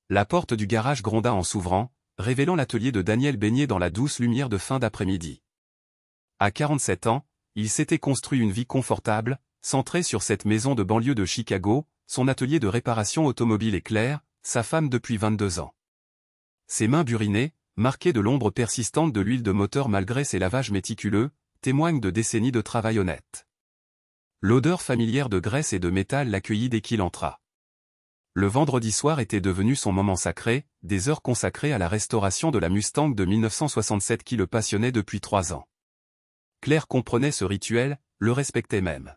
La porte du garage gronda en s'ouvrant, révélant l'atelier de Daniel baigné dans la douce lumière de fin d'après-midi. À 47 ans, il s'était construit une vie confortable, centrée sur cette maison de banlieue de Chicago, son atelier de réparation automobile et Claire, sa femme depuis 22 ans. Ses mains burinées, marquées de l'ombre persistante de l'huile de moteur malgré ses lavages méticuleux, témoignent de décennies de travail honnête. L'odeur familière de graisse et de métal l'accueillit dès qu'il entra. Le vendredi soir était devenu son moment sacré, des heures consacrées à la restauration de la Mustang de 1967 qui le passionnait depuis 3 ans. Claire comprenait ce rituel, le respectait même.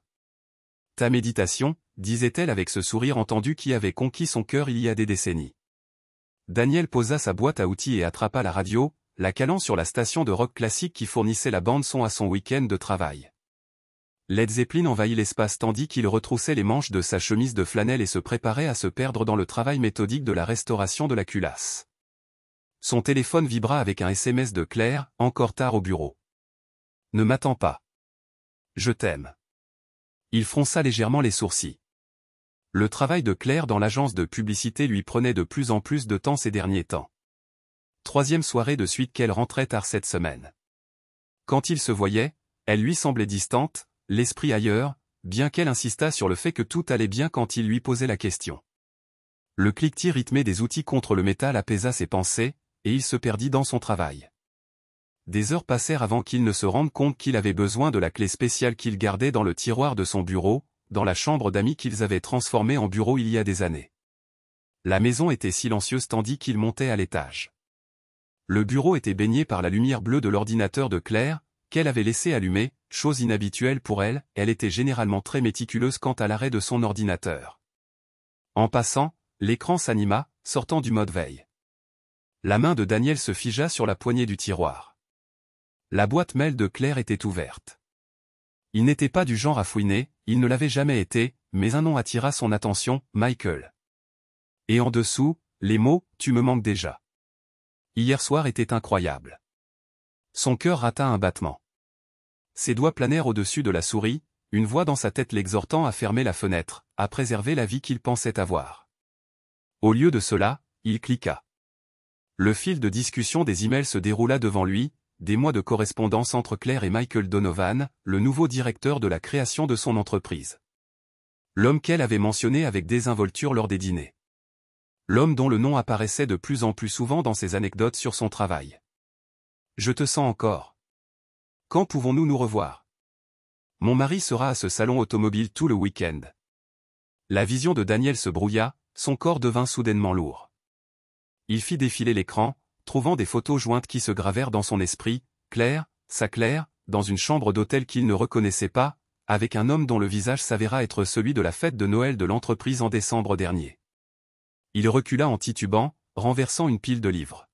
« Ta méditation », disait-elle avec ce sourire entendu qui avait conquis son cœur il y a des décennies. Daniel posa sa boîte à outils et attrapa la radio, la calant sur la station de rock classique qui fournissait la bande-son à son week-end de travail. Led Zeppelin envahit l'espace tandis qu'il retroussait les manches de sa chemise de flanelle et se préparait à se perdre dans le travail méthodique de la restauration de la culasse. Son téléphone vibra avec un SMS de Claire, encore tard au bureau. « Ne m'attends pas. Je t'aime. » Il fronça légèrement les sourcils. Le travail de Claire dans l'agence de publicité lui prenait de plus en plus de temps ces derniers temps. 3e soirée de suite qu'elle rentrait tard cette semaine. Quand ils se voyaient, elle lui semblait distante, l'esprit ailleurs, bien qu'elle insistât sur le fait que tout allait bien quand il lui posait la question. Le cliquetis rythmé des outils contre le métal apaisa ses pensées, et il se perdit dans son travail. Des heures passèrent avant qu'il ne se rende compte qu'il avait besoin de la clé spéciale qu'il gardait dans le tiroir de son bureau, dans la chambre d'amis qu'ils avaient transformée en bureau il y a des années. La maison était silencieuse tandis qu'il montait à l'étage. Le bureau était baigné par la lumière bleue de l'ordinateur de Claire, qu'elle avait laissé allumer, chose inhabituelle pour elle, elle était généralement très méticuleuse quant à l'arrêt de son ordinateur. En passant, l'écran s'anima, sortant du mode veille. La main de Daniel se figea sur la poignée du tiroir. La boîte mail de Claire était ouverte. Il n'était pas du genre à fouiner, il ne l'avait jamais été, mais un nom attira son attention, Michael. Et en dessous, les mots « Tu me manques déjà ». Hier soir était incroyable. Son cœur rata un battement. Ses doigts planèrent au-dessus de la souris, une voix dans sa tête l'exhortant à fermer la fenêtre, à préserver la vie qu'il pensait avoir. Au lieu de cela, il cliqua. Le fil de discussion des emails se déroula devant lui, des mois de correspondance entre Claire et Michael Donovan, le nouveau directeur de la création de son entreprise. L'homme qu'elle avait mentionné avec désinvolture lors des dîners. L'homme dont le nom apparaissait de plus en plus souvent dans ses anecdotes sur son travail. « Je te sens encore. Quand pouvons-nous nous revoir? Mon mari sera à ce salon automobile tout le week-end. » La vision de Daniel se brouilla, son corps devint soudainement lourd. Il fit défiler l'écran, trouvant des photos jointes qui se gravèrent dans son esprit, Claire, sa Claire, dans une chambre d'hôtel qu'il ne reconnaissait pas, avec un homme dont le visage s'avéra être celui de la fête de Noël de l'entreprise en décembre dernier. Il recula en titubant, renversant une pile de livres.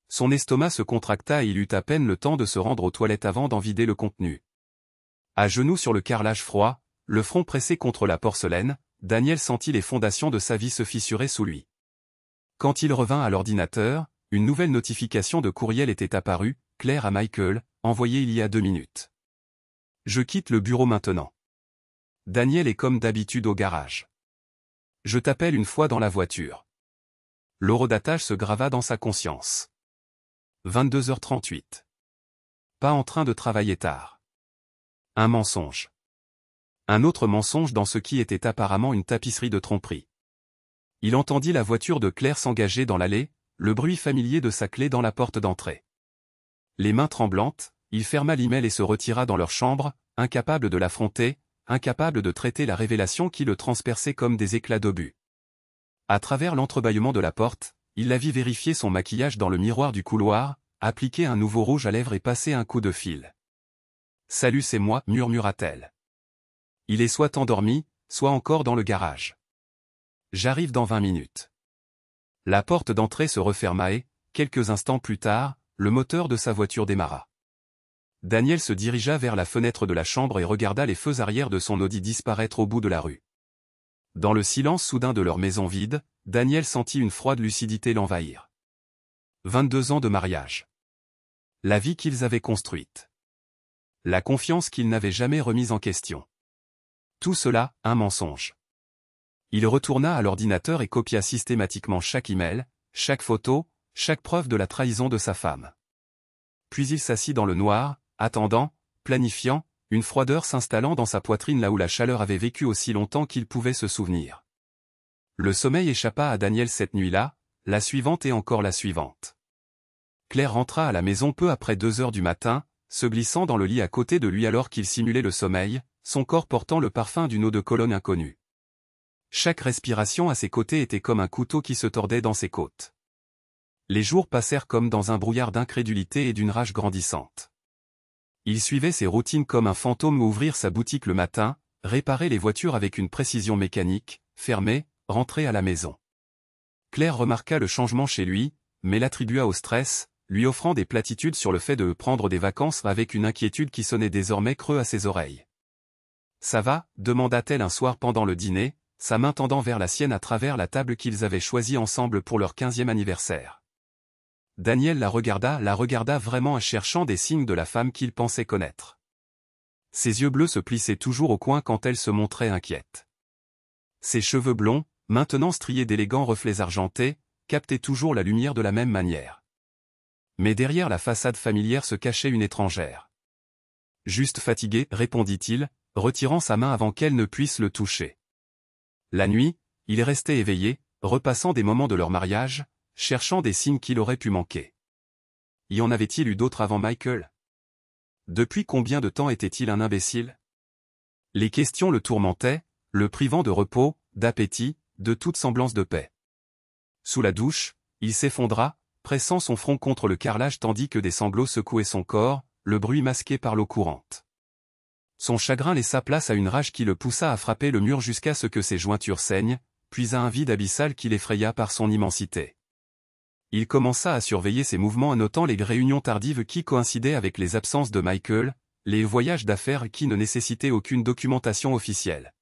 Son estomac se contracta et il eut à peine le temps de se rendre aux toilettes avant d'en vider le contenu. À genoux sur le carrelage froid, le front pressé contre la porcelaine, Daniel sentit les fondations de sa vie se fissurer sous lui. Quand il revint à l'ordinateur, une nouvelle notification de courriel était apparue, Claire à Michael, envoyée il y a 2 minutes. « Je quitte le bureau maintenant. Daniel est comme d'habitude au garage. Je t'appelle une fois dans la voiture. » L'horodatage se grava dans sa conscience. 22h38. Pas en train de travailler tard. Un mensonge. Un autre mensonge dans ce qui était apparemment une tapisserie de tromperie. Il entendit la voiture de Claire s'engager dans l'allée, le bruit familier de sa clé dans la porte d'entrée. Les mains tremblantes, il ferma l'email et se retira dans leur chambre, incapable de l'affronter, incapable de traiter la révélation qui le transperçait comme des éclats d'obus. À travers l'entrebâillement de la porte, il la vit vérifier son maquillage dans le miroir du couloir, appliquer un nouveau rouge à lèvres et passer un coup de fil. « Salut, c'est moi » murmura-t-elle. Il est soit endormi, soit encore dans le garage. J'arrive dans 20 minutes. La porte d'entrée se referma et, quelques instants plus tard, le moteur de sa voiture démarra. Daniel se dirigea vers la fenêtre de la chambre et regarda les feux arrière de son Audi disparaître au bout de la rue. Dans le silence soudain de leur maison vide, Daniel sentit une froide lucidité l'envahir. 22 ans de mariage. La vie qu'ils avaient construite. La confiance qu'ils n'avaient jamais remise en question. Tout cela, un mensonge. Il retourna à l'ordinateur et copia systématiquement chaque email, chaque photo, chaque preuve de la trahison de sa femme. Puis il s'assit dans le noir, attendant, planifiant, une froideur s'installant dans sa poitrine là où la chaleur avait vécu aussi longtemps qu'il pouvait se souvenir. Le sommeil échappa à Daniel cette nuit-là, la suivante et encore la suivante. Claire rentra à la maison peu après 2 heures du matin, se glissant dans le lit à côté de lui alors qu'il simulait le sommeil, son corps portant le parfum d'une eau de Cologne inconnue. Chaque respiration à ses côtés était comme un couteau qui se tordait dans ses côtes. Les jours passèrent comme dans un brouillard d'incrédulité et d'une rage grandissante. Il suivait ses routines comme un fantôme, ouvrir sa boutique le matin, réparer les voitures avec une précision mécanique, fermer, rentrer à la maison. Claire remarqua le changement chez lui, mais l'attribua au stress, lui offrant des platitudes sur le fait de prendre des vacances avec une inquiétude qui sonnait désormais creux à ses oreilles. « Ça va ?» demanda-t-elle un soir pendant le dîner, sa main tendant vers la sienne à travers la table qu'ils avaient choisie ensemble pour leur 15e anniversaire. Daniel la regarda vraiment, cherchant des signes de la femme qu'il pensait connaître. Ses yeux bleus se plissaient toujours au coin quand elle se montrait inquiète. Ses cheveux blonds, maintenant striés d'élégants reflets argentés, captaient toujours la lumière de la même manière. Mais derrière la façade familière se cachait une étrangère. « Juste fatigué » répondit-il, retirant sa main avant qu'elle ne puisse le toucher. La nuit, il restait éveillé, repassant des moments de leur mariage, cherchant des signes qu'il aurait pu manquer. Y en avait-il eu d'autres avant Michael? Depuis combien de temps était-il un imbécile? Les questions le tourmentaient, le privant de repos, d'appétit, de toute semblance de paix. Sous la douche, il s'effondra, pressant son front contre le carrelage tandis que des sanglots secouaient son corps, le bruit masqué par l'eau courante. Son chagrin laissa place à une rage qui le poussa à frapper le mur jusqu'à ce que ses jointures saignent, puis à un vide abyssal qui l'effraya par son immensité. Il commença à surveiller ses mouvements, notant les réunions tardives qui coïncidaient avec les absences de Michael, les voyages d'affaires qui ne nécessitaient aucune documentation officielle.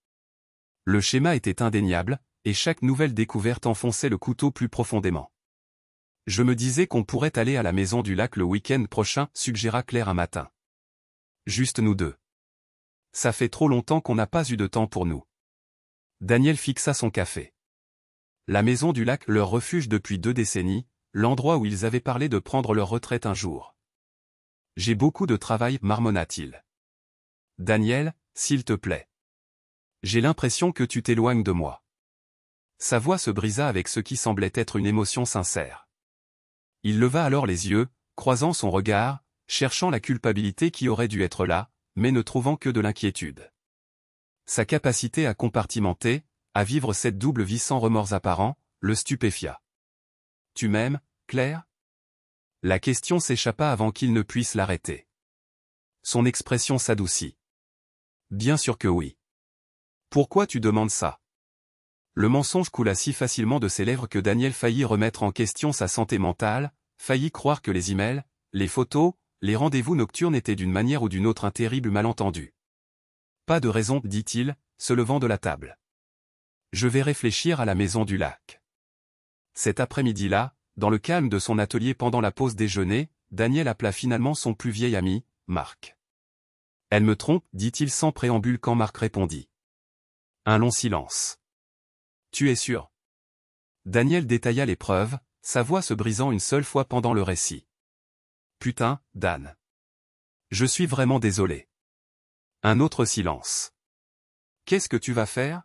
Le schéma était indéniable, et chaque nouvelle découverte enfonçait le couteau plus profondément. « Je me disais qu'on pourrait aller à la maison du lac le week-end prochain, suggéra Claire un matin. Juste nous deux. Ça fait trop longtemps qu'on n'a pas eu de temps pour nous. Daniel fixa son café. La maison du lac, leur refuge depuis 2 décennies, l'endroit où ils avaient parlé de prendre leur retraite un jour. J'ai beaucoup de travail, marmonna-t-il. Daniel, s'il te plaît. J'ai l'impression que tu t'éloignes de moi. Sa voix se brisa avec ce qui semblait être une émotion sincère. Il leva alors les yeux, croisant son regard, cherchant la culpabilité qui aurait dû être là, mais ne trouvant que de l'inquiétude. Sa capacité à compartimenter, à vivre cette double vie sans remords apparents, le stupéfia. « Tu m'aimes, Claire ?» La question s'échappa avant qu'il ne puisse l'arrêter. Son expression s'adoucit. « Bien sûr que oui. Pourquoi tu demandes ça ?» Le mensonge coula si facilement de ses lèvres que Daniel faillit remettre en question sa santé mentale, faillit croire que les emails, les photos, les rendez-vous nocturnes étaient d'une manière ou d'une autre un terrible malentendu. « Pas de raison, dit-il, se levant de la table. Je vais réfléchir à la maison du lac. » Cet après-midi-là, dans le calme de son atelier pendant la pause déjeuner, Daniel appela finalement son plus vieil ami, Marc. « Elle me trompe, dit-il sans préambule quand Marc répondit. Un long silence. « Tu es sûr ?» Daniel détailla les preuves, sa voix se brisant une seule fois pendant le récit. « Putain, Dan. Je suis vraiment désolé. » Un autre silence. « Qu'est-ce que tu vas faire ?»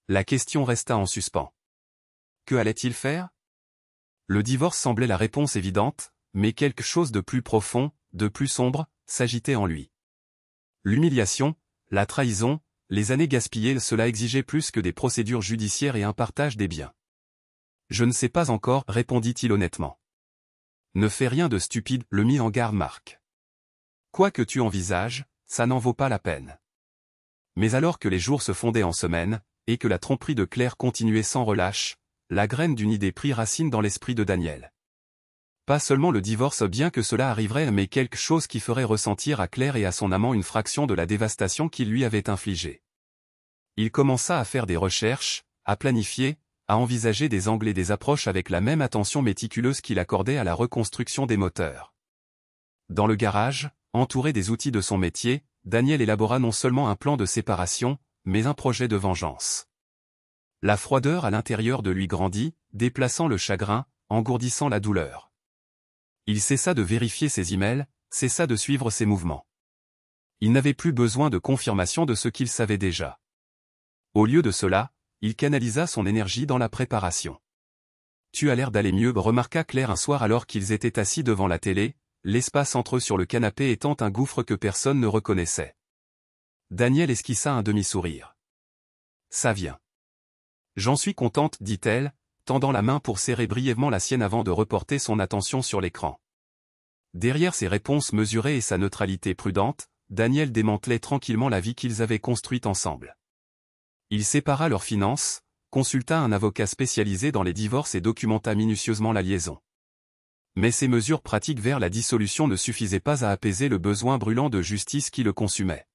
La question resta en suspens. Que allait-il faire? Le divorce semblait la réponse évidente, mais quelque chose de plus profond, de plus sombre, s'agitait en lui. L'humiliation, la trahison, les années gaspillées, cela exigeait plus que des procédures judiciaires et un partage des biens. « Je ne sais pas encore, répondit-il honnêtement. Ne fais rien de stupide, le mit en garde Marc. Quoi que tu envisages, ça n'en vaut pas la peine. Mais alors que les jours se fondaient en semaines, et que la tromperie de Claire continuait sans relâche, la graine d'une idée prit racine dans l'esprit de Daniel. Pas seulement le divorce bien que cela arriverait, mais quelque chose qui ferait ressentir à Claire et à son amant une fraction de la dévastation qu'il lui avait infligée. Il commença à faire des recherches, à planifier, à envisager des angles et des approches avec la même attention méticuleuse qu'il accordait à la reconstruction des moteurs. Dans le garage, entouré des outils de son métier, Daniel élabora non seulement un plan de séparation, mais un projet de vengeance. La froideur à l'intérieur de lui grandit, déplaçant le chagrin, engourdissant la douleur. Il cessa de vérifier ses emails, cessa de suivre ses mouvements. Il n'avait plus besoin de confirmation de ce qu'il savait déjà. Au lieu de cela, il canalisa son énergie dans la préparation. « Tu as l'air d'aller mieux », remarqua Claire un soir alors qu'ils étaient assis devant la télé, l'espace entre eux sur le canapé étant un gouffre que personne ne reconnaissait. Daniel esquissa un demi-sourire. « Ça vient. »« J'en suis contente, dit-elle, tendant la main pour serrer brièvement la sienne avant de reporter son attention sur l'écran. Derrière ses réponses mesurées et sa neutralité prudente, Daniel démantelait tranquillement la vie qu'ils avaient construite ensemble. Il sépara leurs finances, consulta un avocat spécialisé dans les divorces et documenta minutieusement la liaison. Mais ces mesures pratiques vers la dissolution ne suffisaient pas à apaiser le besoin brûlant de justice qui le consumait.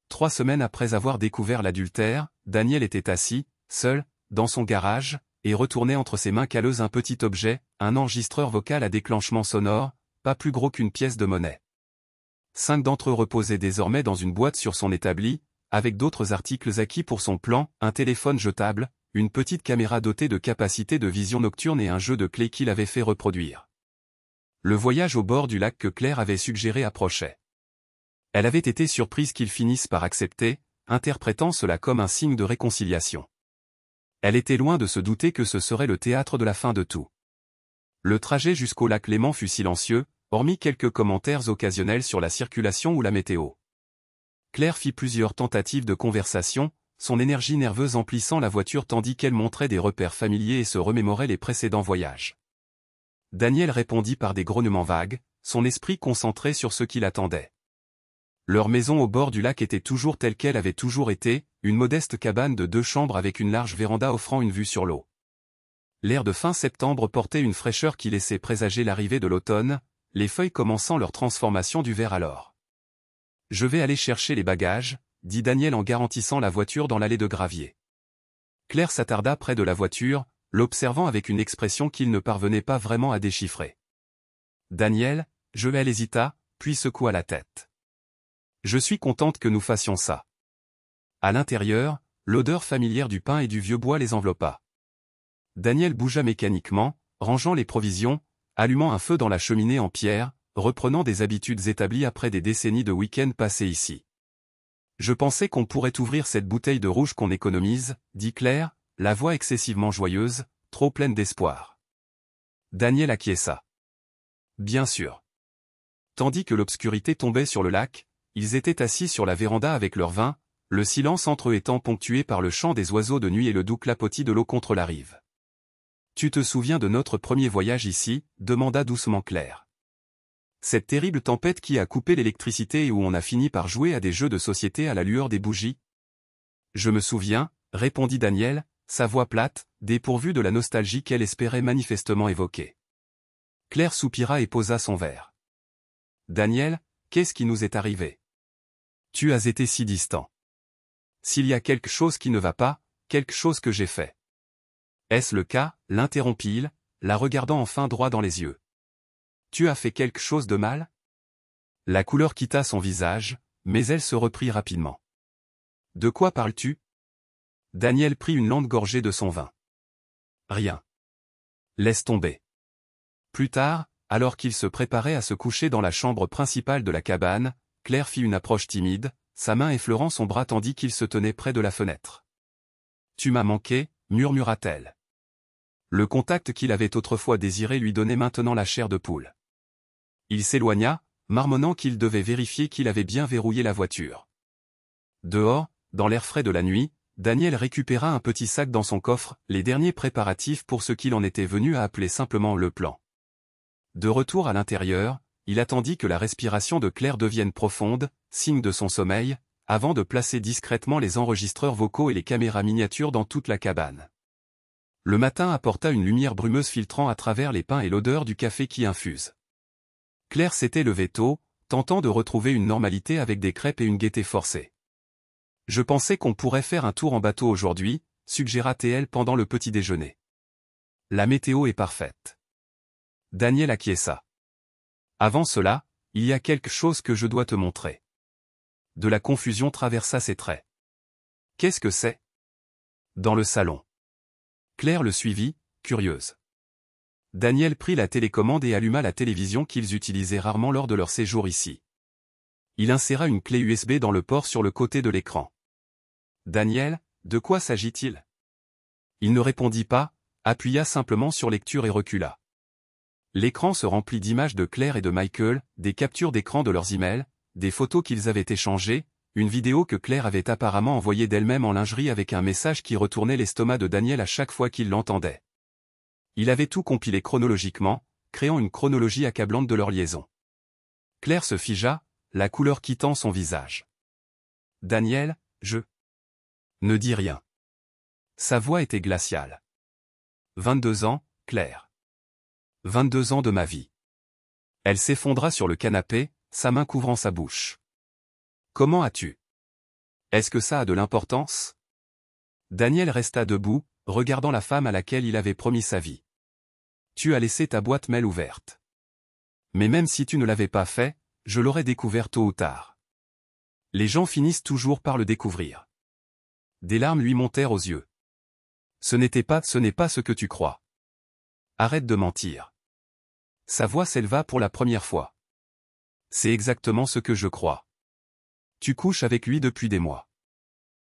3 semaines après avoir découvert l'adultère, Daniel était assis, seul, dans son garage, et retournait entre ses mains calleuses un petit objet, un enregistreur vocal à déclenchement sonore, pas plus gros qu'une pièce de monnaie. 5 d'entre eux reposaient désormais dans une boîte sur son établi, avec d'autres articles acquis pour son plan, un téléphone jetable, une petite caméra dotée de capacité de vision nocturne et un jeu de clés qu'il avait fait reproduire. Le voyage au bord du lac que Claire avait suggéré approchait. Elle avait été surprise qu'ils finissent par accepter, interprétant cela comme un signe de réconciliation. Elle était loin de se douter que ce serait le théâtre de la fin de tout. Le trajet jusqu'au lac Léman fut silencieux, hormis quelques commentaires occasionnels sur la circulation ou la météo. Claire fit plusieurs tentatives de conversation, son énergie nerveuse emplissant la voiture tandis qu'elle montrait des repères familiers et se remémorait les précédents voyages. Daniel répondit par des grognements vagues, son esprit concentré sur ce qui l'attendait. Leur maison au bord du lac était toujours telle qu'elle avait toujours été, une modeste cabane de 2 chambres avec une large véranda offrant une vue sur l'eau. L'air de fin septembre portait une fraîcheur qui laissait présager l'arrivée de l'automne, les feuilles commençant leur transformation du vert à l'or. « Je vais aller chercher les bagages », dit Daniel en garantissant la voiture dans l'allée de gravier. Claire s'attarda près de la voiture, l'observant avec une expression qu'il ne parvenait pas vraiment à déchiffrer. Daniel, elle hésita, puis secoua la tête. « Je suis contente que nous fassions ça. » À l'intérieur, l'odeur familière du pain et du vieux bois les enveloppa. Daniel bougea mécaniquement, rangeant les provisions, allumant un feu dans la cheminée en pierre, reprenant des habitudes établies après des décennies de week-end passés ici. « Je pensais qu'on pourrait ouvrir cette bouteille de rouge qu'on économise, » dit Claire, la voix excessivement joyeuse, trop pleine d'espoir. Daniel acquiesça. « Bien sûr. » Tandis que l'obscurité tombait sur le lac, ils étaient assis sur la véranda avec leur vin, le silence entre eux étant ponctué par le chant des oiseaux de nuit et le doux clapotis de l'eau contre la rive. « Tu te souviens de notre premier voyage ici ?» demanda doucement Claire. « Cette terrible tempête qui a coupé l'électricité et où on a fini par jouer à des jeux de société à la lueur des bougies ?»« Je me souviens, » répondit Daniel, sa voix plate, dépourvue de la nostalgie qu'elle espérait manifestement évoquer. Claire soupira et posa son verre. « Daniel, qu'est-ce qui nous est arrivé? Tu as été si distant. S'il y a quelque chose qui ne va pas, quelque chose que j'ai fait. » « Est-ce le cas ?» l'interrompit-il, la regardant enfin droit dans les yeux. « Tu as fait quelque chose de mal ?» La couleur quitta son visage, mais elle se reprit rapidement. « De quoi parles-tu ?» Daniel prit une lente gorgée de son vin. « Rien. Laisse tomber. » Plus tard, alors qu'il se préparait à se coucher dans la chambre principale de la cabane, Claire fit une approche timide, sa main effleurant son bras tandis qu'il se tenait près de la fenêtre. « Tu m'as manqué » murmura-t-elle. Le contact qu'il avait autrefois désiré lui donnait maintenant la chair de poule. Il s'éloigna, marmonnant qu'il devait vérifier qu'il avait bien verrouillé la voiture. Dehors, dans l'air frais de la nuit, Daniel récupéra un petit sac dans son coffre, les derniers préparatifs pour ce qu'il en était venu à appeler simplement le plan. De retour à l'intérieur, il attendit que la respiration de Claire devienne profonde, signe de son sommeil, avant de placer discrètement les enregistreurs vocaux et les caméras miniatures dans toute la cabane. Le matin apporta une lumière brumeuse filtrant à travers les pins et l'odeur du café qui infuse. Claire s'était levée tôt, tentant de retrouver une normalité avec des crêpes et une gaieté forcée. « Je pensais qu'on pourrait faire un tour en bateau aujourd'hui », suggéra-t-elle pendant le petit déjeuner. « La météo est parfaite. » Daniel acquiesça. « Avant cela, il y a quelque chose que je dois te montrer. » De la confusion traversa ses traits. « Qu'est-ce que c'est ?» Dans le salon. Claire le suivit, curieuse. Daniel prit la télécommande et alluma la télévision qu'ils utilisaient rarement lors de leur séjour ici. Il inséra une clé USB dans le port sur le côté de l'écran. Daniel, de quoi s'agit-il? Il ne répondit pas, appuya simplement sur lecture et recula. L'écran se remplit d'images de Claire et de Michael, des captures d'écran de leurs emails, des photos qu'ils avaient échangées, une vidéo que Claire avait apparemment envoyée d'elle-même en lingerie avec un message qui retournait l'estomac de Daniel à chaque fois qu'il l'entendait. Il avait tout compilé chronologiquement, créant une chronologie accablante de leur liaison. Claire se figea, la couleur quittant son visage. « Daniel, je... » Ne dis rien. Sa voix était glaciale. 22 ans, Claire. 22 ans de ma vie. Elle s'effondra sur le canapé, sa main couvrant sa bouche. Comment as-tu? Est-ce que ça a de l'importance? Daniel resta debout, regardant la femme à laquelle il avait promis sa vie. Tu as laissé ta boîte mail ouverte. Mais même si tu ne l'avais pas fait, je l'aurais découvert tôt ou tard. Les gens finissent toujours par le découvrir. Des larmes lui montèrent aux yeux. Ce n'est pas ce que tu crois. Arrête de mentir. Sa voix s'éleva pour la première fois. C'est exactement ce que je crois. Tu couches avec lui depuis des mois.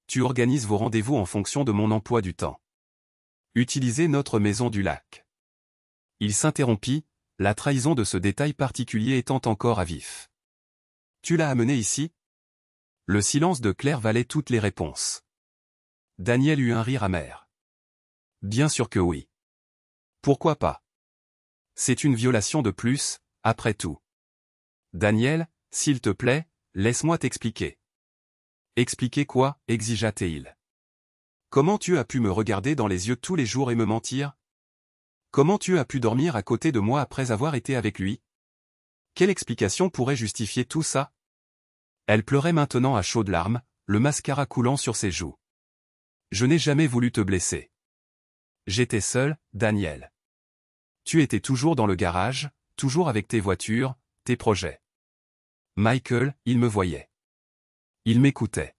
Tu organises vos rendez-vous en fonction de mon emploi du temps. Utilisez notre maison du lac. Il s'interrompit, la trahison de ce détail particulier étant encore à vif. Tu l'as amené ici? Le silence de Claire valait toutes les réponses. Daniel eut un rire amer. Bien sûr que oui. Pourquoi pas? C'est une violation de plus, après tout. Daniel, s'il te plaît, laisse-moi t'expliquer. Expliquer quoi? Exigea-t-il. Comment tu as pu me regarder dans les yeux tous les jours et me mentir? Comment tu as pu dormir à côté de moi après avoir été avec lui? Quelle explication pourrait justifier tout ça? Elle pleurait maintenant à chaudes larmes, le mascara coulant sur ses joues. Je n'ai jamais voulu te blesser. J'étais seul, Daniel. Tu étais toujours dans le garage, toujours avec tes voitures, tes projets. Michael, il me voyait. Il m'écoutait.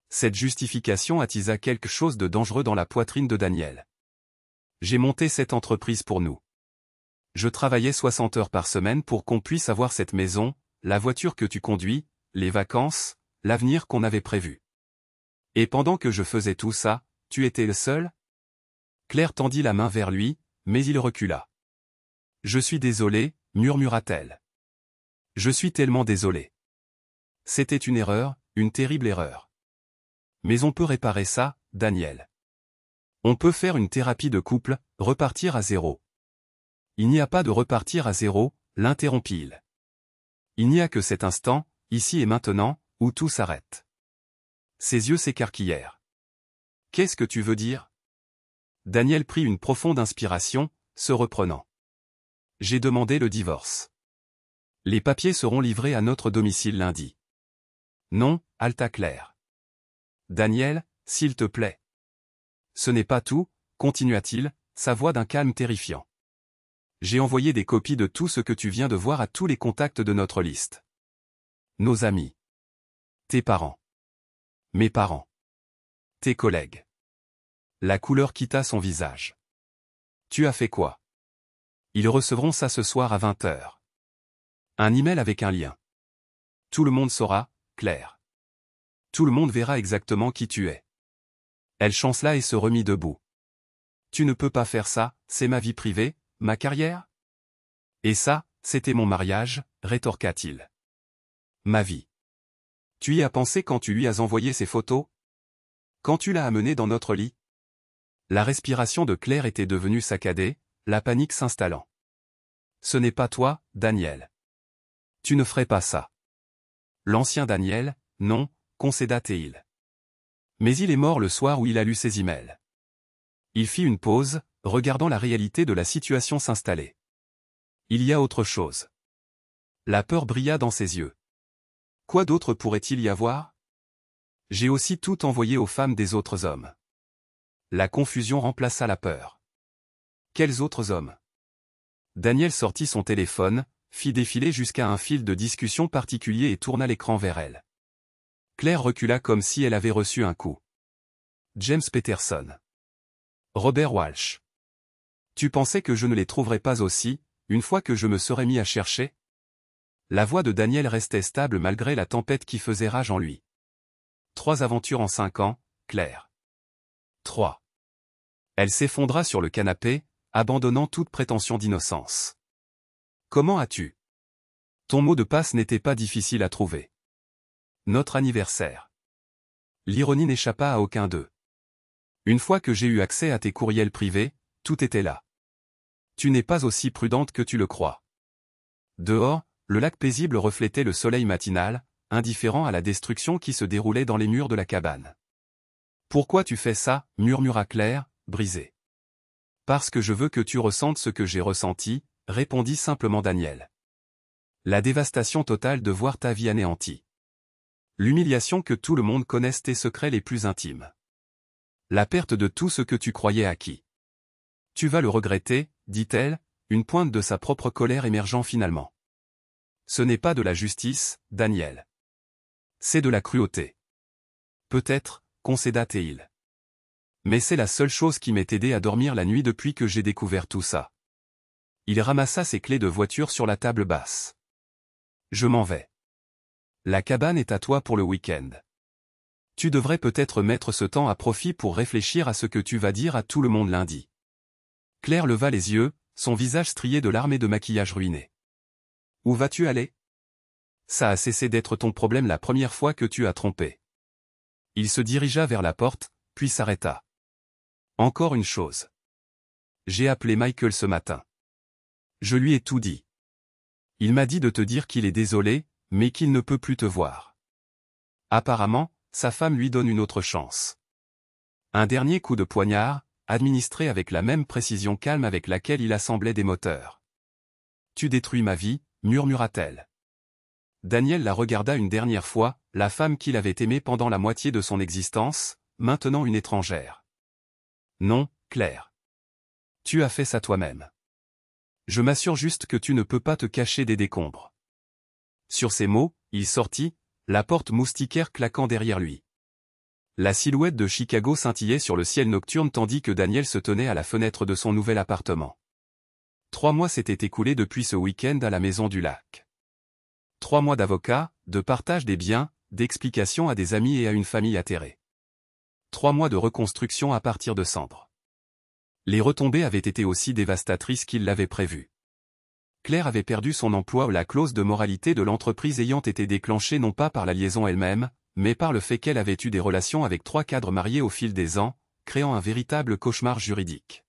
Cette justification attisa quelque chose de dangereux dans la poitrine de Daniel. J'ai monté cette entreprise pour nous. Je travaillais 60 heures par semaine pour qu'on puisse avoir cette maison, la voiture que tu conduis, les vacances, l'avenir qu'on avait prévu. Et pendant que je faisais tout ça, tu étais le seul? Claire tendit la main vers lui, mais il recula. Je suis désolé, murmura-t-elle. Je suis tellement désolé. C'était une erreur, une terrible erreur. Mais on peut réparer ça, Daniel. On peut faire une thérapie de couple, repartir à zéro. Il n'y a pas de repartir à zéro, l'interrompit-il. Il n'y a que cet instant, ici et maintenant, où tout s'arrête. Ses yeux s'écarquillèrent. Qu'est-ce que tu veux dire? Daniel prit une profonde inspiration, se reprenant. J'ai demandé le divorce. Les papiers seront livrés à notre domicile lundi. Non, halta Claire. Daniel, s'il te plaît. Ce n'est pas tout, continua-t-il, sa voix d'un calme terrifiant. J'ai envoyé des copies de tout ce que tu viens de voir à tous les contacts de notre liste. Nos amis. Tes parents. Mes parents. Tes collègues. La couleur quitta son visage. Tu as fait quoi? Ils recevront ça ce soir à 20h. Un email avec un lien. Tout le monde saura, Claire. Tout le monde verra exactement qui tu es. Elle chancela et se remit debout. Tu ne peux pas faire ça, c'est ma vie privée, ma carrière? Et ça, c'était mon mariage, rétorqua-t-il. Ma vie. Tu y as pensé quand tu lui as envoyé ces photos? Quand tu l'as amené dans notre lit? La respiration de Claire était devenue saccadée, la panique s'installant. Ce n'est pas toi, Daniel. Tu ne ferais pas ça. L'ancien Daniel, non, concéda-t-il. Mais il est mort le soir où il a lu ses emails. Il fit une pause, regardant la réalité de la situation s'installer. Il y a autre chose. La peur brilla dans ses yeux. Quoi d'autre pourrait-il y avoir? J'ai aussi tout envoyé aux femmes des autres hommes. La confusion remplaça la peur. Quels autres hommes? Daniel sortit son téléphone, fit défiler jusqu'à un fil de discussion particulier et tourna l'écran vers elle. Claire recula comme si elle avait reçu un coup. James Peterson. Robert Walsh. Tu pensais que je ne les trouverais pas aussi, une fois que je me serais mis à chercher? La voix de Daniel restait stable malgré la tempête qui faisait rage en lui. 3 aventures en 5 ans, Claire. 3. Elle s'effondra sur le canapé, abandonnant toute prétention d'innocence. Comment as-tu? Ton mot de passe n'était pas difficile à trouver. Notre anniversaire. L'ironie n'échappa à aucun d'eux. Une fois que j'ai eu accès à tes courriels privés, tout était là. Tu n'es pas aussi prudente que tu le crois. Dehors, le lac paisible reflétait le soleil matinal, indifférent à la destruction qui se déroulait dans les murs de la cabane. Pourquoi tu fais ça, murmura Claire, brisée. Parce que je veux que tu ressentes ce que j'ai ressenti, répondit simplement Daniel. La dévastation totale de voir ta vie anéantie. L'humiliation que tout le monde connaisse tes secrets les plus intimes. La perte de tout ce que tu croyais acquis. Tu vas le regretter, dit-elle, une pointe de sa propre colère émergeant finalement. Ce n'est pas de la justice, Daniel. C'est de la cruauté. Peut-être, concéda Théil. Mais c'est la seule chose qui m'ait aidé à dormir la nuit depuis que j'ai découvert tout ça. Il ramassa ses clés de voiture sur la table basse. Je m'en vais. La cabane est à toi pour le week-end. Tu devrais peut-être mettre ce temps à profit pour réfléchir à ce que tu vas dire à tout le monde lundi. Claire leva les yeux, son visage strié de larmes et de maquillage ruiné. Où vas-tu aller? Ça a cessé d'être ton problème la première fois que tu as trompé. Il se dirigea vers la porte, puis s'arrêta. Encore une chose. J'ai appelé Michael ce matin. Je lui ai tout dit. Il m'a dit de te dire qu'il est désolé, mais qu'il ne peut plus te voir. Apparemment, sa femme lui donne une autre chance. Un dernier coup de poignard, administré avec la même précision calme avec laquelle il assemblait des moteurs. Tu détruis ma vie, murmura-t-elle. Daniel la regarda une dernière fois, la femme qu'il avait aimée pendant la moitié de son existence, maintenant une étrangère. Non, Claire. Tu as fait ça toi-même. Je m'assure juste que tu ne peux pas te cacher des décombres. Sur ces mots, il sortit, la porte moustiquaire claquant derrière lui. La silhouette de Chicago scintillait sur le ciel nocturne tandis que Daniel se tenait à la fenêtre de son nouvel appartement. 3 mois s'étaient écoulés depuis ce week-end à la maison du lac. 3 mois d'avocats, de partage des biens, d'explications à des amis et à une famille atterrée. 3 mois de reconstruction à partir de cendres. Les retombées avaient été aussi dévastatrices qu'il l'avait prévu. Claire avait perdu son emploi, la clause de moralité de l'entreprise ayant été déclenchée non pas par la liaison elle-même, mais par le fait qu'elle avait eu des relations avec 3 cadres mariés au fil des ans, créant un véritable cauchemar juridique.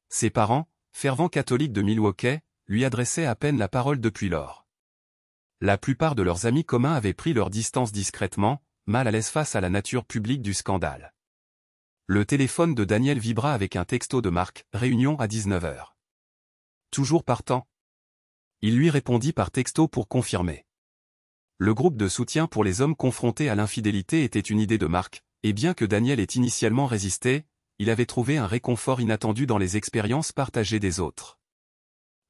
Ses parents, fervents catholiques de Milwaukee, lui adressaient à peine la parole depuis lors. La plupart de leurs amis communs avaient pris leur distance discrètement, mal à l'aise face à la nature publique du scandale. Le téléphone de Daniel vibra avec un texto de Marc, réunion à 19h. Toujours partant. Il lui répondit par texto pour confirmer. Le groupe de soutien pour les hommes confrontés à l'infidélité était une idée de Marc, et bien que Daniel ait initialement résisté, il avait trouvé un réconfort inattendu dans les expériences partagées des autres.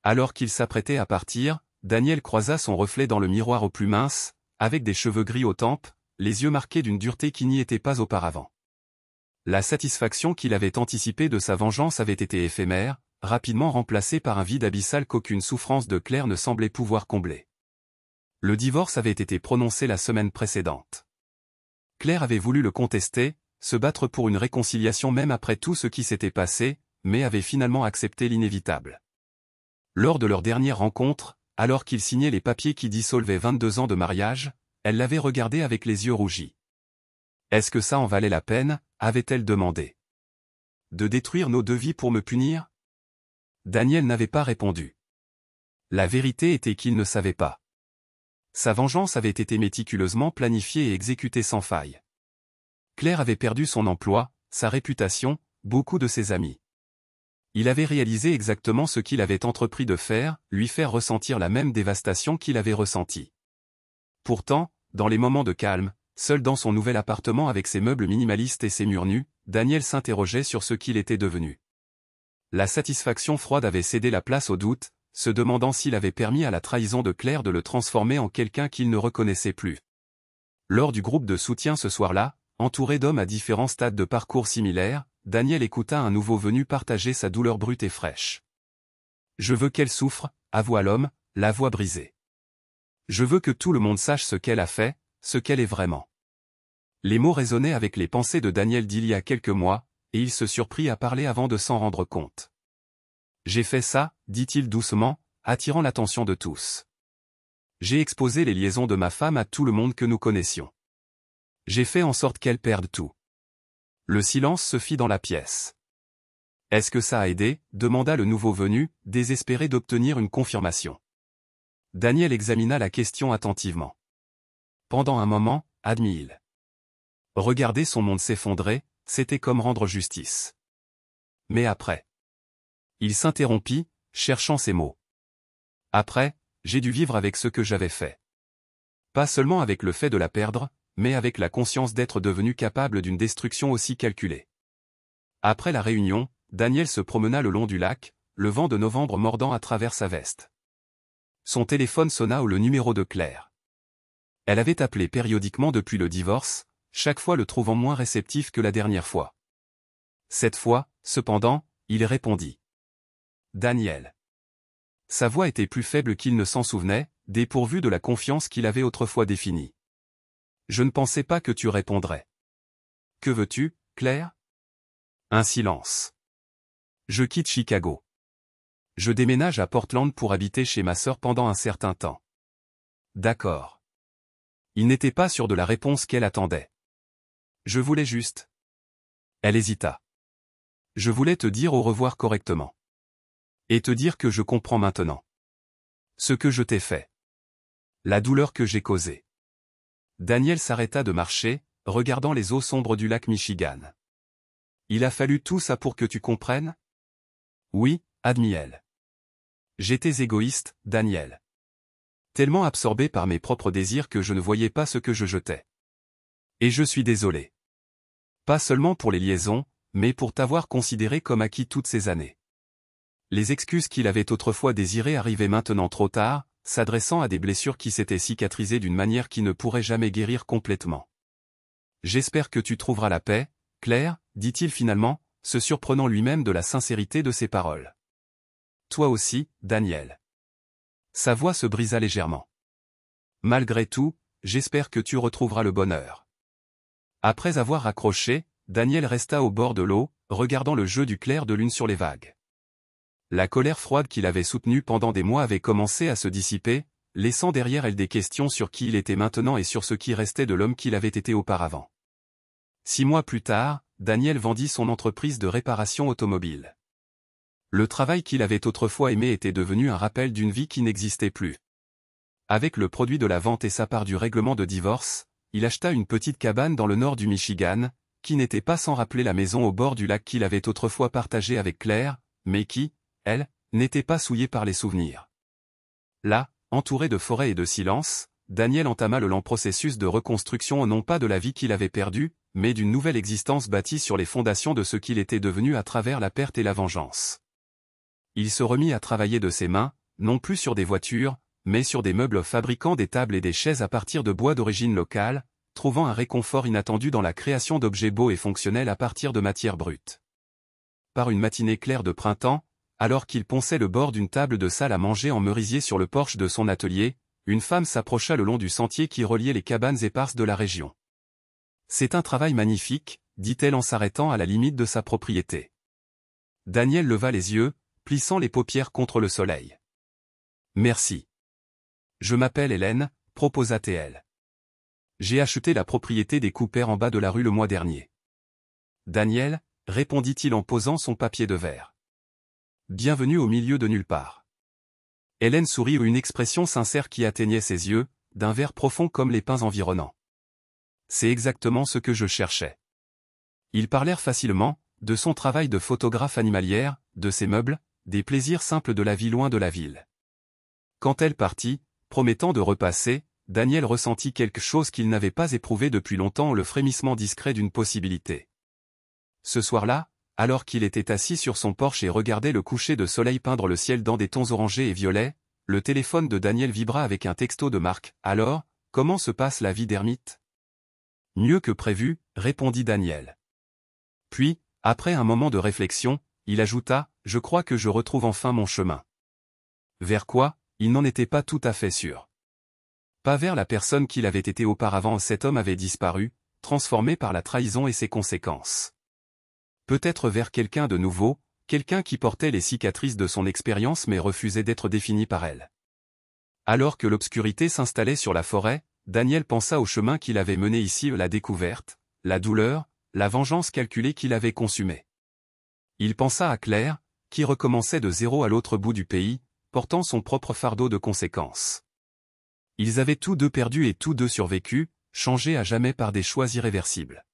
Alors qu'il s'apprêtait à partir, Daniel croisa son reflet dans le miroir au plus mince, avec des cheveux gris aux tempes, les yeux marqués d'une dureté qui n'y était pas auparavant. La satisfaction qu'il avait anticipée de sa vengeance avait été éphémère, rapidement remplacée par un vide abyssal qu'aucune souffrance de Claire ne semblait pouvoir combler. Le divorce avait été prononcé la semaine précédente. Claire avait voulu le contester, se battre pour une réconciliation même après tout ce qui s'était passé, mais avait finalement accepté l'inévitable. Lors de leur dernière rencontre, alors qu'il signait les papiers qui dissolvaient 22 ans de mariage, elle l'avait regardé avec les yeux rougis. « Est-ce que ça en valait la peine ?» avait-elle demandé. « De détruire nos 2 vies pour me punir ?» Daniel n'avait pas répondu. La vérité était qu'il ne savait pas. Sa vengeance avait été méticuleusement planifiée et exécutée sans faille. Claire avait perdu son emploi, sa réputation, beaucoup de ses amis. Il avait réalisé exactement ce qu'il avait entrepris de faire, lui faire ressentir la même dévastation qu'il avait ressentie. Pourtant, dans les moments de calme, seul dans son nouvel appartement avec ses meubles minimalistes et ses murs nus, Daniel s'interrogeait sur ce qu'il était devenu. La satisfaction froide avait cédé la place au doute, se demandant s'il avait permis à la trahison de Claire de le transformer en quelqu'un qu'il ne reconnaissait plus. Lors du groupe de soutien ce soir-là, entouré d'hommes à différents stades de parcours similaires, Daniel écouta un nouveau venu partager sa douleur brute et fraîche. « Je veux qu'elle souffre, avoua l'homme, la voix brisée. Je veux que tout le monde sache ce qu'elle a fait, ce qu'elle est vraiment. » Les mots résonnaient avec les pensées de Daniel d'il y a quelques mois, et il se surprit à parler avant de s'en rendre compte. « J'ai fait ça, dit-il doucement, attirant l'attention de tous. J'ai exposé les liaisons de ma femme à tout le monde que nous connaissions. J'ai fait en sorte qu'elle perde tout. » Le silence se fit dans la pièce. « Est-ce que ça a aidé ?» demanda le nouveau venu, désespéré d'obtenir une confirmation. Daniel examina la question attentivement. Pendant un moment, admit-il. Regarder son monde s'effondrer, c'était comme rendre justice. Mais après. Il s'interrompit, cherchant ses mots. Après, j'ai dû vivre avec ce que j'avais fait. Pas seulement avec le fait de la perdre, mais avec la conscience d'être devenu capable d'une destruction aussi calculée. Après la réunion, Daniel se promena le long du lac, le vent de novembre mordant à travers sa veste. Son téléphone sonna au le numéro de Claire. Elle avait appelé périodiquement depuis le divorce, chaque fois le trouvant moins réceptif que la dernière fois. Cette fois, cependant, il répondit. Daniel. Sa voix était plus faible qu'il ne s'en souvenait, dépourvue de la confiance qu'il avait autrefois définie. Je ne pensais pas que tu répondrais. Que veux-tu, Claire? Un silence. Je quitte Chicago. Je déménage à Portland pour habiter chez ma sœur pendant un certain temps. D'accord. Il n'était pas sûr de la réponse qu'elle attendait. Je voulais juste. Elle hésita. Je voulais te dire au revoir correctement. Et te dire que je comprends maintenant. Ce que je t'ai fait. La douleur que j'ai causée. Daniel s'arrêta de marcher, regardant les eaux sombres du lac Michigan. Il a fallu tout ça pour que tu comprennes? Oui, admit-elle. J'étais égoïste, Daniel. Tellement absorbé par mes propres désirs que je ne voyais pas ce que je jetais. Et je suis désolé. Pas seulement pour les liaisons, mais pour t'avoir considéré comme acquis toutes ces années. Les excuses qu'il avait autrefois désirées arrivaient maintenant trop tard, s'adressant à des blessures qui s'étaient cicatrisées d'une manière qui ne pourrait jamais guérir complètement. J'espère que tu trouveras la paix, Claire, dit-il finalement, se surprenant lui-même de la sincérité de ses paroles. Toi aussi, Daniel. Sa voix se brisa légèrement. Malgré tout, j'espère que tu retrouveras le bonheur. Après avoir raccroché, Daniel resta au bord de l'eau, regardant le jeu du clair de lune sur les vagues. La colère froide qu'il avait soutenue pendant des mois avait commencé à se dissiper, laissant derrière elle des questions sur qui il était maintenant et sur ce qui restait de l'homme qu'il avait été auparavant. 6 mois plus tard, Daniel vendit son entreprise de réparation automobile. Le travail qu'il avait autrefois aimé était devenu un rappel d'une vie qui n'existait plus. Avec le produit de la vente et sa part du règlement de divorce, il acheta une petite cabane dans le nord du Michigan, qui n'était pas sans rappeler la maison au bord du lac qu'il avait autrefois partagée avec Claire, mais qui, elle, n'était pas souillée par les souvenirs. Là, entouré de forêts et de silence, Daniel entama le lent processus de reconstruction non pas de la vie qu'il avait perdue, mais d'une nouvelle existence bâtie sur les fondations de ce qu'il était devenu à travers la perte et la vengeance. Il se remit à travailler de ses mains, non plus sur des voitures, mais sur des meubles fabriquant des tables et des chaises à partir de bois d'origine locale, trouvant un réconfort inattendu dans la création d'objets beaux et fonctionnels à partir de matières brutes. Par une matinée claire de printemps, alors qu'il ponçait le bord d'une table de salle à manger en merisier sur le porche de son atelier, une femme s'approcha le long du sentier qui reliait les cabanes éparses de la région. « C'est un travail magnifique, dit-elle en s'arrêtant à la limite de sa propriété. Daniel leva les yeux, plissant les paupières contre le soleil. « Merci. Je m'appelle Hélène, proposa-t-elle. J'ai acheté la propriété des Cooper en bas de la rue le mois dernier. » Daniel, répondit-il en posant son papier de verre. Bienvenue au milieu de nulle part. Hélène sourit une expression sincère qui atteignait ses yeux, d'un vert profond comme les pins environnants. C'est exactement ce que je cherchais. Ils parlèrent facilement, de son travail de photographe animalière, de ses meubles, des plaisirs simples de la vie loin de la ville. Quand elle partit, promettant de repasser, Daniel ressentit quelque chose qu'il n'avait pas éprouvé depuis longtemps, le frémissement discret d'une possibilité. Ce soir-là, alors qu'il était assis sur son porche et regardait le coucher de soleil peindre le ciel dans des tons orangés et violets, le téléphone de Daniel vibra avec un texto de Marc. « Alors, comment se passe la vie d'ermite ?»« Mieux que prévu, répondit Daniel. Puis, après un moment de réflexion, il ajouta, « Je crois que je retrouve enfin mon chemin. » Vers quoi? Il n'en était pas tout à fait sûr. Pas vers la personne qu'il avait été auparavant. Cet homme avait disparu, transformé par la trahison et ses conséquences. Peut-être vers quelqu'un de nouveau, quelqu'un qui portait les cicatrices de son expérience mais refusait d'être défini par elle. Alors que l'obscurité s'installait sur la forêt, Daniel pensa au chemin qu'il avait mené ici, la découverte, la douleur, la vengeance calculée qu'il avait consumée. Il pensa à Claire, qui recommençait de zéro à l'autre bout du pays, portant son propre fardeau de conséquences. Ils avaient tous deux perdu et tous deux survécu, changés à jamais par des choix irréversibles.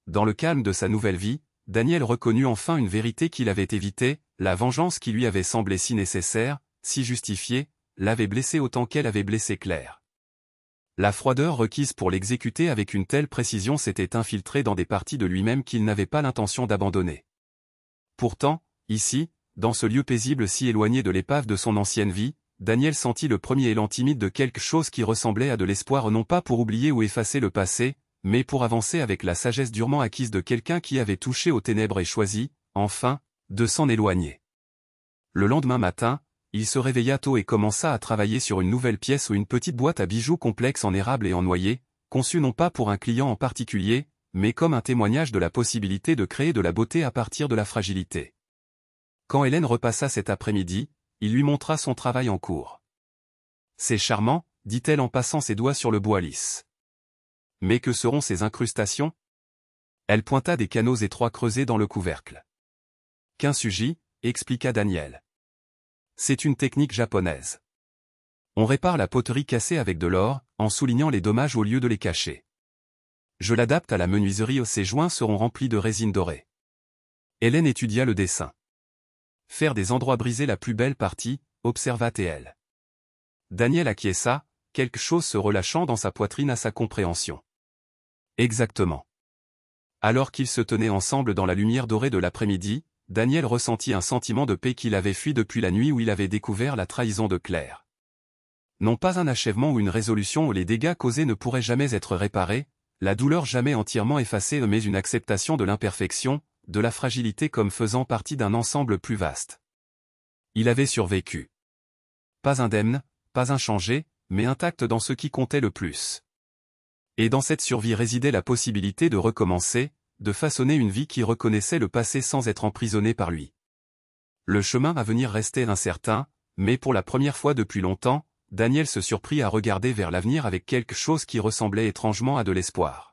Dans le calme de sa nouvelle vie, Daniel reconnut enfin une vérité qu'il avait évitée, la vengeance qui lui avait semblé si nécessaire, si justifiée, l'avait blessé autant qu'elle avait blessé Claire. La froideur requise pour l'exécuter avec une telle précision s'était infiltrée dans des parties de lui-même qu'il n'avait pas l'intention d'abandonner. Pourtant, ici, dans ce lieu paisible si éloigné de l'épave de son ancienne vie, Daniel sentit le premier élan timide de quelque chose qui ressemblait à de l'espoir, non pas pour oublier ou effacer le passé, mais pour avancer avec la sagesse durement acquise de quelqu'un qui avait touché aux ténèbres et choisi, enfin, de s'en éloigner. Le lendemain matin, il se réveilla tôt et commença à travailler sur une nouvelle pièce ou une petite boîte à bijoux complexe en érable et en noyer, conçue non pas pour un client en particulier, mais comme un témoignage de la possibilité de créer de la beauté à partir de la fragilité. Quand Hélène repassa cet après-midi, il lui montra son travail en cours. « C'est charmant, dit-elle en passant ses doigts sur le bois lisse. Mais que seront ces incrustations? Elle pointa des canaux étroits creusés dans le couvercle. Kintsugi, expliqua Daniel. C'est une technique japonaise. On répare la poterie cassée avec de l'or, en soulignant les dommages au lieu de les cacher. Je l'adapte à la menuiserie. Ces joints seront remplis de résine dorée. Hélène étudia le dessin. Faire des endroits brisés la plus belle partie, observa-t-elle. Daniel acquiesça, quelque chose se relâchant dans sa poitrine à sa compréhension. Exactement. Alors qu'ils se tenaient ensemble dans la lumière dorée de l'après-midi, Daniel ressentit un sentiment de paix qu'il avait fui depuis la nuit où il avait découvert la trahison de Claire. Non pas un achèvement ou une résolution où les dégâts causés ne pourraient jamais être réparés, la douleur jamais entièrement effacée, mais une acceptation de l'imperfection, de la fragilité comme faisant partie d'un ensemble plus vaste. Il avait survécu. Pas indemne, pas inchangé, mais intact dans ce qui comptait le plus. Et dans cette survie résidait la possibilité de recommencer, de façonner une vie qui reconnaissait le passé sans être emprisonnée par lui. Le chemin à venir restait incertain, mais pour la première fois depuis longtemps, Daniel se surprit à regarder vers l'avenir avec quelque chose qui ressemblait étrangement à de l'espoir.